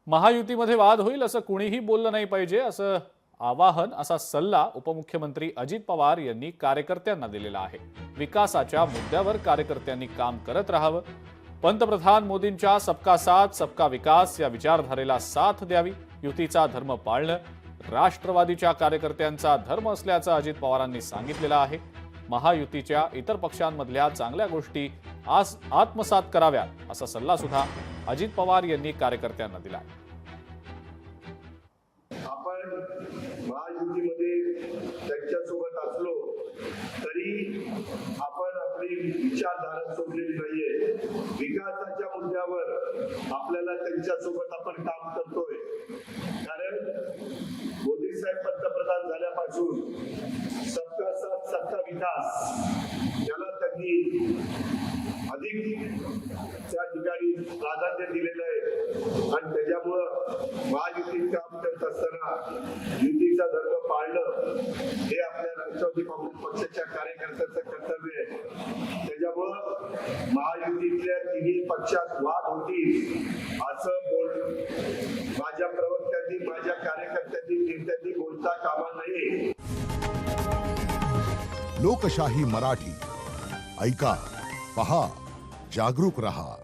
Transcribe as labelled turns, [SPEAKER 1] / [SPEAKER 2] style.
[SPEAKER 1] महायुतीमध्ये वाद होईल असं कुणीही बोललं नाही पाहिजे असं आवाहन असा सल्ला उपमुख्यमंत्री अजित पवार यांनी कार्यकर्त्यांना दिलेला आहे। विकासाच्या मुद्द्यावर कार्यकर्त्यांनी काम करत राहावं। पंतप्रधान मोदींच्या सबका साथ सबका विकास या विचारधारेला साथ द्यावी। युतीचा धर्म पाळणं राष्ट्रवादीच्या कार्यकर्त्यांचा धर्म असल्याचं अजित पवारांनी सांगितलेलं आहे। महायुतीच्या इतर पक्षांमधल्या चांगल्या गोष्टी आज आत्मसात कराव्यात असा सल्ला सुद्धा अजित पवार यांनी कार्यकर्त्यांना दिला।
[SPEAKER 2] आपण महायुतीमध्ये त्यांच्यासोबत असलो तरी आपण आपली विचारधारा सोडलेली नाहीये। विकासाच्या मुद्द्यावर आपल्याला त्यांच्यासोबत आपण काम करतोय, कारण मोदी साहेब पंतप्रधान झाल्यापासून सबका साथ सबका विकास याला त्यांनी अधिक त्या ठिकाणी प्राधान्य दिलेलं आहे आणि त्याच्यामुळं महायुतीत काम करत असताना युतीचा धर्म पाळणं हे आपल्या राष्ट्रवादी काँग्रेस पक्षाच्या कार्यकर्त्यांचं कर्तव्य आहे। त्याच्यामुळं महायुतीतल्या तिन्ही पक्षात वाद होतील असं माझ्या प्रवक्त्यांनी माझ्या कार्यकर्त्यांनी नेत्यांनी बोलता कामा नये।
[SPEAKER 3] लोकशाही मराठी ऐका, पहा, जागरूक रहा।